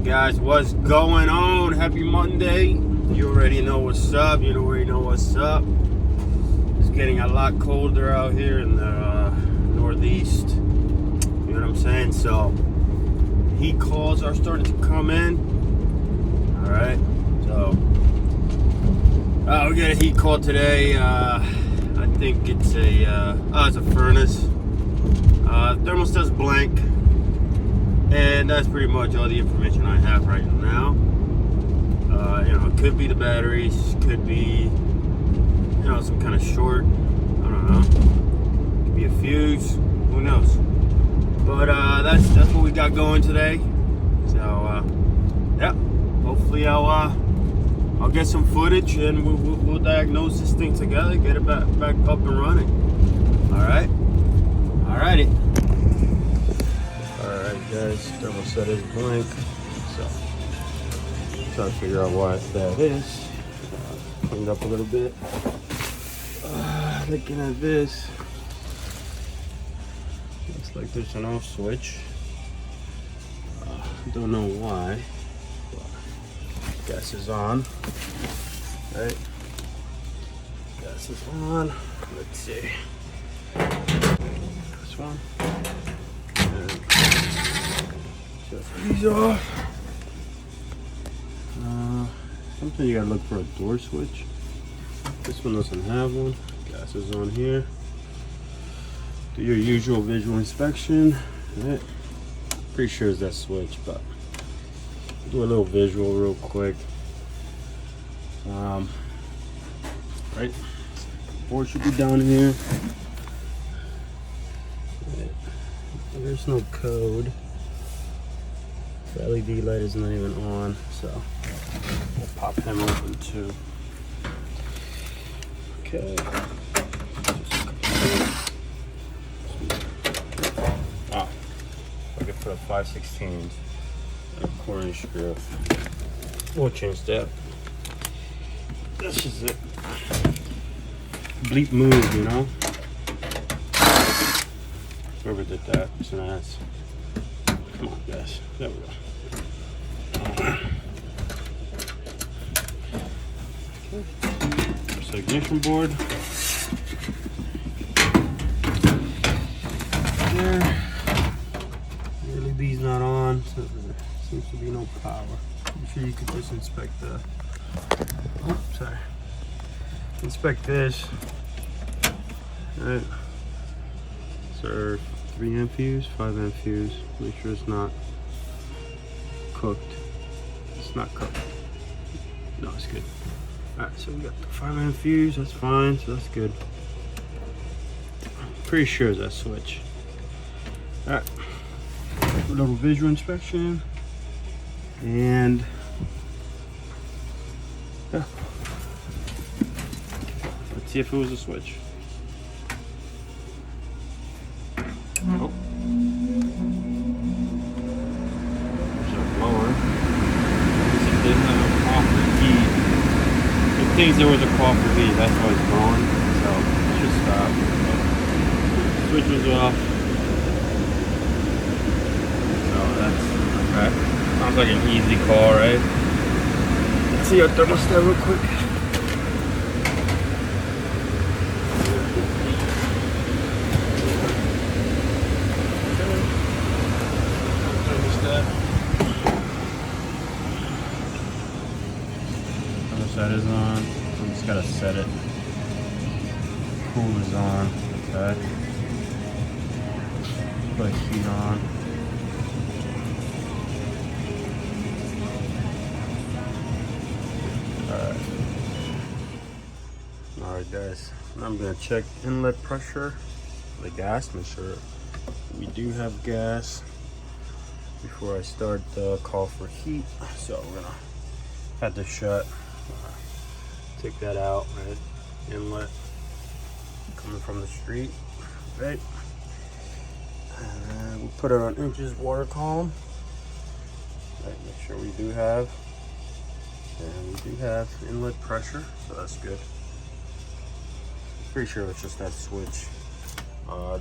Guys, what's going on? Happy Monday. You already know what's up. You already know what's up. It's getting a lot colder out here in the northeast. You know what I'm saying? So heat calls are starting to come in. All right. So we got a heat call today. I think it's it's a furnace. Thermostat's blank. And that's pretty much all the information I have right now. It could be the batteries, could be, some kind of short. I don't know. Could be a fuse. Who knows? But that's what we got going today. So yeah, hopefully I'll get some footage and we'll diagnose this thing together, get it back up and running. All right. Alrighty. Guys, thermostat is blank, so trying to figure out why that is. Cleaned up a little bit. Looking at this, looks like there's an off switch. Don't know why. Gas is on. Right? Gas is on. Let's see. This one. These off. Sometimes you gotta look for a door switch. This one doesn't have one. Gas is on here. Do your usual visual inspection. Right. Pretty sure it's that switch, but do a little visual real quick. Right. Board should be down here. Right. There's no code. The LED light is not even on, so we'll pop him open too. Okay. Wow. Looking for a 5/16 and a 1/4 screw. We'll change that. That's just it. Bleep move, you know? Whoever did that, it's an ass. Come on, guys. There we go. There's the ignition board. There. The LED's not on, so there seems to be no power. I'm sure you could just inspect the. Oh, sorry. Inspect this. Alright. So 3 amp fuse, 5 amp fuse. Make sure it's not cooked. It's not cooked. No, it's good. Alright, so we got the 5 amp fuse, that's fine, so that's good. Pretty sure it's that switch. Alright. A little visual inspection. And yeah. Let's see if it was a switch. Oh. There's a blower. It didn't have a copper heat. It thinks there was a copper heat, that's why it's gone. So it should stop. Switch was off. So that's okay. Sounds like an easy call, right? Let's see our thermostat real quick. Thermostat is on. I'm just gotta set it. Cool is on. Okay. Put heat on. Alright guys. Now I'm gonna check inlet pressure for the gas. Make sure we do have gas before I start the call for heat. So we're gonna have this shut. Take that out, right? Inlet coming from the street, right? And we'll put it on inches water column. Right, make sure we do have, and we do have inlet pressure, so that's good. Pretty sure it's just that switch.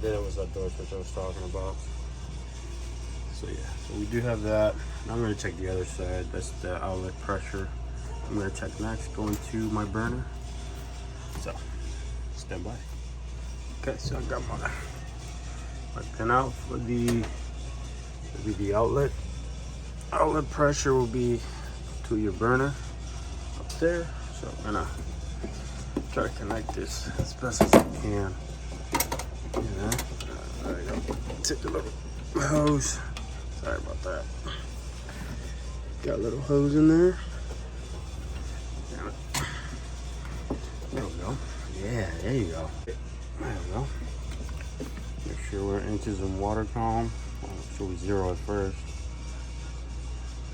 Then it was that door switch I was talking about. So yeah. So we do have that. Now I'm going to check the other side. That's the outlet pressure. I'm going to check next, going to my burner. So stand by. Okay, so I got my pin out for the outlet. Outlet pressure will be to your burner up there. So I'm gonna try to connect this as best as I can. Yeah, there we go. Take the little hose. Sorry about that. Got a little hose in there. There we go. Yeah, there you go. There we go. Make sure we're inches in water column. Make sure we zero it first.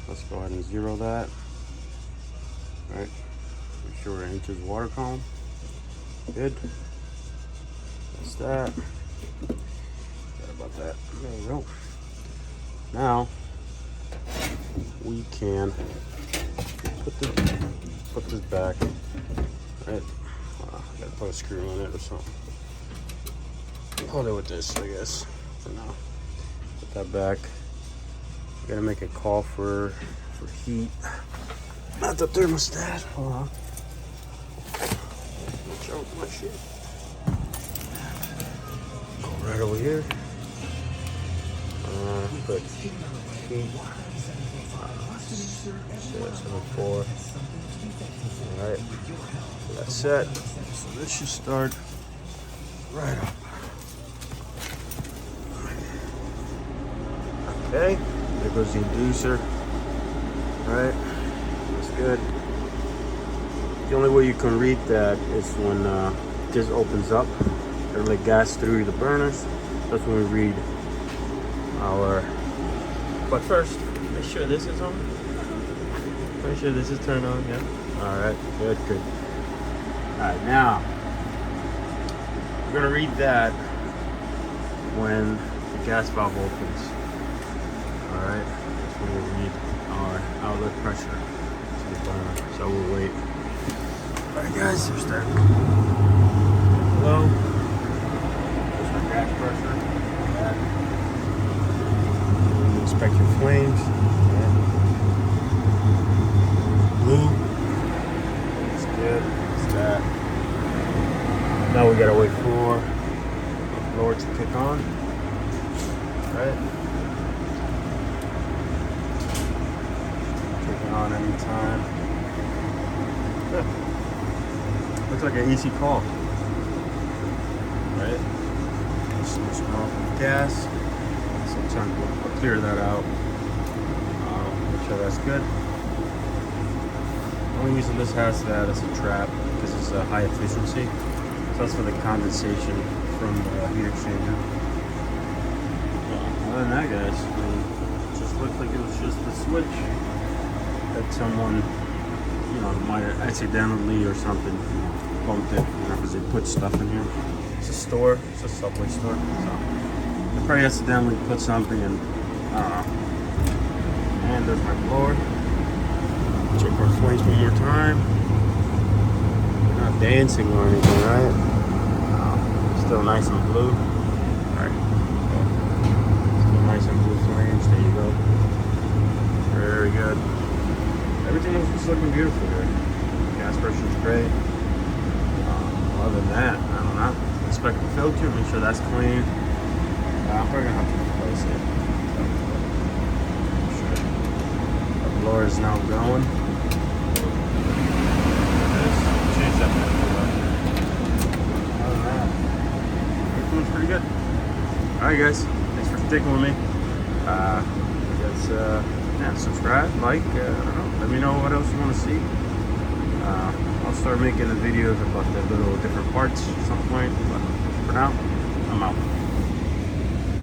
Let's go ahead and zero that. All right. Make sure we're inches water column. Good. That's that. Sorry about that. There we go. Now we can put this back. Right. I gotta put a screw in it or something. Hold it with this, I guess, for now. Put that back. Gotta make a call for heat. Not the thermostat. Hold on. Watch out my shit. Go right over here. Put heat. 7.4. Alright. So that's set. So this should start right up. Okay. There goes the inducer. Alright. That's good. The only way you can read that is when this opens up. It'll let gas through the burners. That's when we read our. But first, make sure this is on. Make sure this is turned on. Yeah. Alright. Good, good. Alright, now we're gonna read that when the gas valve opens. Alright, that's when we'll read our outlet pressure to the burner. So we'll wait. Alright guys, we're starting low. There's our gas pressure. Inspect your flames. Blue. That's good. That's that. Now we gotta wait for the blower to kick on. Alright. On anytime. Yeah. Looks like an easy call. Right? Just smell gas. So I'm trying to clear that out. Make sure that's good. The only reason this has that is a trap because it's a high efficiency. So that's for the condensation from the heat exchanger. Other than that, guys, it just looks like it was just the switch that someone, might have accidentally or something bumped it, because they put stuff in here. It's a store, it's a Subway store, so they probably accidentally put something in, I don't know. And there's my blower. Check our flames one more time. Not dancing or anything, right? Still nice and blue. Alright. Still nice and blue flames, there you go. Very good. Everything else is looking beautiful here. Gas pressure is great. Other than that, I don't know. Inspect the filter, make sure that's clean. I'm probably gonna have to replace it. Sure. The blower is now going. Change that back. Other than that, everything's pretty good. Alright guys, thanks for sticking with me. Yeah, subscribe, like, I don't know, let me know what else you want to see. I'll start making the videos about the little different parts at some point, but for now, I'm out.